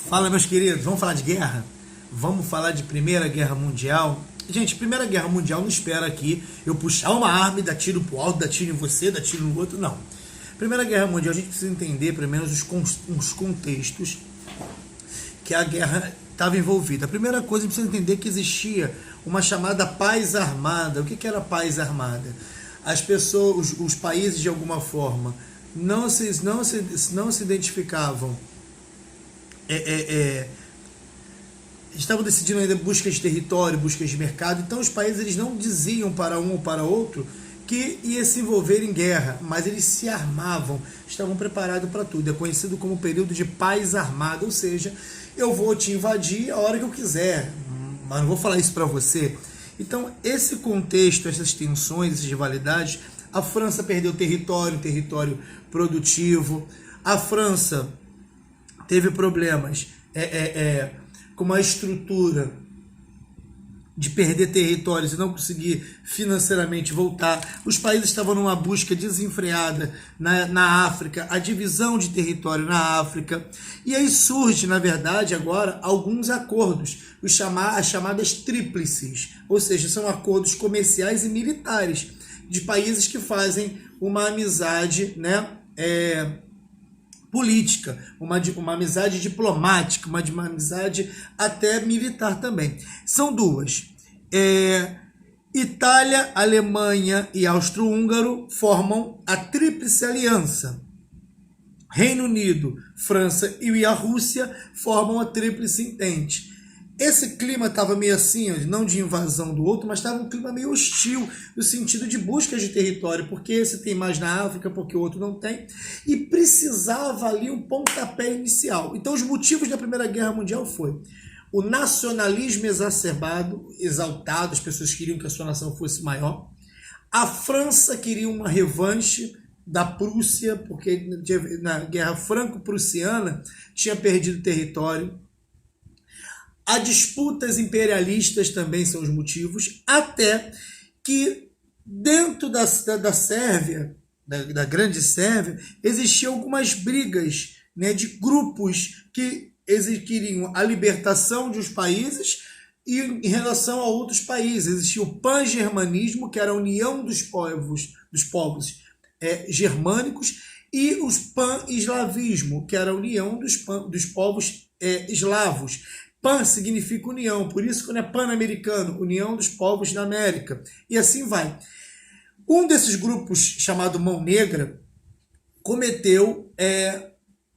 Fala, meus queridos, vamos falar de guerra? Vamos falar de Primeira Guerra Mundial? Gente, Primeira Guerra Mundial não espera aqui eu puxar uma arma e dar tiro pro alto, dar tiro em você, dar tiro no outro, não. Primeira Guerra Mundial, a gente precisa entender, pelo menos, os contextos que a guerra estava envolvida. A primeira coisa, a gente precisa entender que existia uma chamada paz armada. O que era paz armada? As pessoas, os países, de alguma forma, não se identificavam, estavam decidindo ainda buscas de território, buscas de mercado. Então os países eles não diziam para um ou para outro que ia se envolver em guerra, mas eles se armavam, estavam preparados para tudo. É conhecido como período de paz armada, ou seja, eu vou te invadir a hora que eu quiser, mas não vou falar isso para você. Então esse contexto, essas tensões, essas rivalidades, a França perdeu território produtivo, a França teve problemas com a estrutura de perder territórios e não conseguir financeiramente voltar. Os países estavam numa busca desenfreada na África, a divisão de território na África. E aí surge, na verdade, agora, alguns acordos, as chamadas tríplices, ou seja, são acordos comerciais e militares de países que fazem uma amizade, política, uma amizade diplomática, uma amizade até militar também. São duas. Itália, Alemanha e Austro-Húngaro formam a Tríplice Aliança. Reino Unido, França e a Rússia formam a Tríplice Entente. Esse clima estava meio assim, não de invasão do outro, mas estava um clima meio hostil, no sentido de busca de território, porque esse tem mais na África, porque o outro não tem, e precisava ali um pontapé inicial. Então os motivos da Primeira Guerra Mundial foi o nacionalismo exacerbado, exaltado, as pessoas queriam que a sua nação fosse maior. A França queria uma revanche da Prússia, porque na Guerra Franco-Prussiana tinha perdido território. As disputas imperialistas também são os motivos, até que dentro da Sérvia, da grande Sérvia, existiam algumas brigas, de grupos que queriam a libertação de uns países e em relação a outros países. Existia o pan-germanismo, que era a união dos povos germânicos, e o pan-eslavismo, que era a união dos povos eslavos. Pan significa união, por isso quando é pan-americano, união dos povos da América, e assim vai. Um desses grupos, chamado Mão Negra, cometeu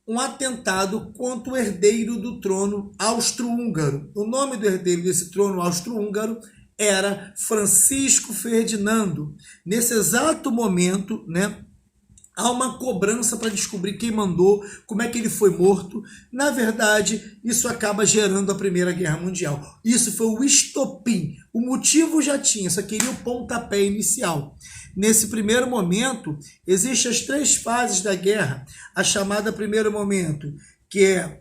um atentado contra o herdeiro do trono austro-húngaro. O nome do herdeiro desse trono austro-húngaro era Francisco Ferdinando. Nesse exato momento, há uma cobrança para descobrir quem mandou, como é que ele foi morto. Na verdade, isso acaba gerando a Primeira Guerra Mundial. Isso foi o estopim. O motivo já tinha, só queria o pontapé inicial. Nesse primeiro momento, existem as três fases da guerra. A chamada primeiro momento, que é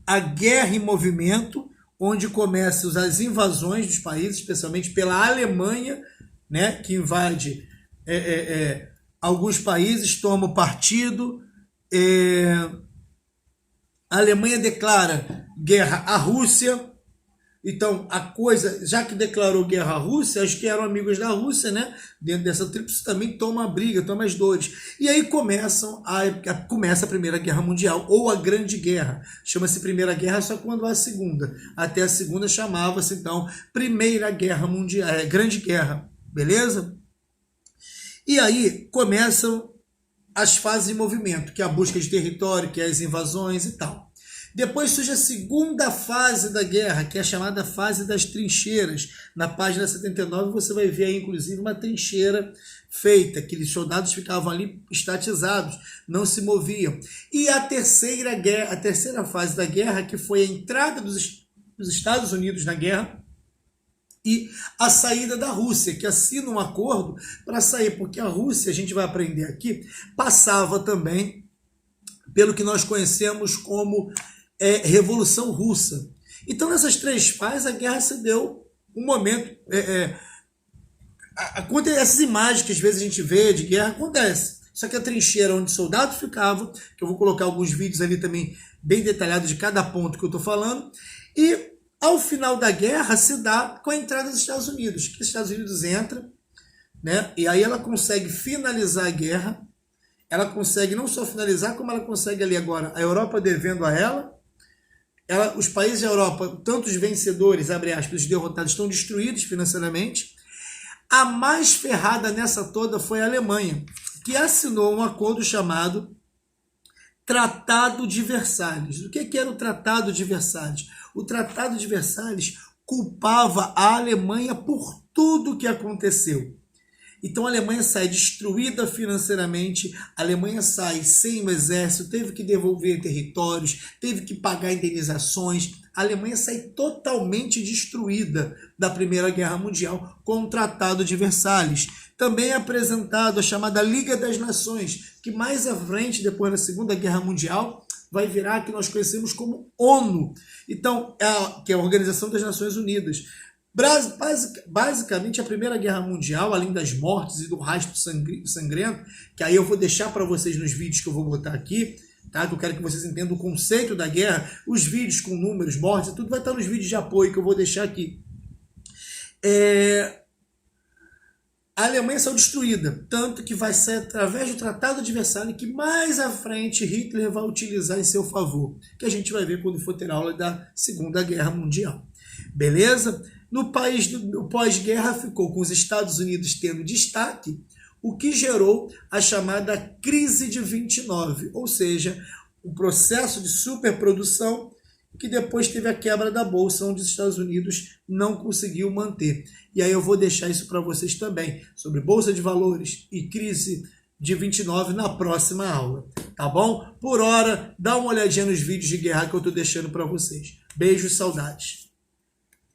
a guerra em movimento, onde começam as invasões dos países, especialmente pela Alemanha, que invade alguns países, tomam partido. A Alemanha declara guerra à Rússia. Então, a coisa, já que declarou guerra à Rússia, os que eram amigos da Rússia, dentro dessa tríplice, também toma a briga, toma as dores. E aí começa a Primeira Guerra Mundial, ou a Grande Guerra. Chama-se Primeira Guerra só quando há a Segunda. Até a Segunda chamava-se, então, Primeira Guerra Mundial, Grande Guerra. Beleza? E aí começam as fases de movimento, que é a busca de território, que é as invasões e tal. Depois surge a segunda fase da guerra, que é a chamada fase das trincheiras. Na página 79 você vai ver aí, inclusive, uma trincheira feita. Aqueles soldados ficavam ali estatizados, não se moviam. E a terceira fase da guerra, que foi a entrada dos Estados Unidos na guerra, e a saída da Rússia, que assina um acordo para sair, porque a Rússia, a gente vai aprender aqui, passava também pelo que nós conhecemos como Revolução Russa. Então, nessas três fases, a guerra se deu um momento. Essas imagens que às vezes a gente vê de guerra acontecem. Só que a trincheira onde o soldado ficava, que eu vou colocar alguns vídeos ali também bem detalhado de cada ponto que eu estou falando. E ao final da guerra se dá com a entrada dos Estados Unidos, que os Estados Unidos entra, né? E aí ela consegue finalizar a guerra. Ela consegue não só finalizar, como ela consegue ali agora a Europa devendo a ela. Os países da Europa, tanto os vencedores, abre aspas, os derrotados, estão destruídos financeiramente. A mais ferrada nessa toda foi a Alemanha, que assinou um acordo chamado Tratado de Versalhes. O que era o Tratado de Versalhes? O Tratado de Versalhes culpava a Alemanha por tudo que aconteceu. Então a Alemanha sai destruída financeiramente, a Alemanha sai sem um exército, teve que devolver territórios, teve que pagar indenizações. A Alemanha sai totalmente destruída da Primeira Guerra Mundial com o Tratado de Versalhes. Também é apresentado a chamada Liga das Nações, que mais à frente, depois da Segunda Guerra Mundial, vai virar a que nós conhecemos como ONU. Então, que é a Organização das Nações Unidas. Basicamente, a Primeira Guerra Mundial, além das mortes e do rastro sangrento, que aí eu vou deixar para vocês nos vídeos que eu vou botar aqui, tá? Que eu quero que vocês entendam o conceito da guerra, os vídeos com números, mortes, tudo vai estar nos vídeos de apoio que eu vou deixar aqui. A Alemanha saiu destruída, tanto que vai ser através do Tratado de Versalhes que mais à frente Hitler vai utilizar em seu favor, que a gente vai ver quando for ter aula da Segunda Guerra Mundial. Beleza? No país do pós-guerra ficou com os Estados Unidos tendo destaque, o que gerou a chamada crise de 29, ou seja, um processo de superprodução que depois teve a quebra da bolsa, onde os Estados Unidos não conseguiu manter. E aí eu vou deixar isso para vocês também, sobre bolsa de valores e crise de 29 na próxima aula, tá bom? Por hora, dá uma olhadinha nos vídeos de guerra que eu estou deixando para vocês. Beijos, saudades.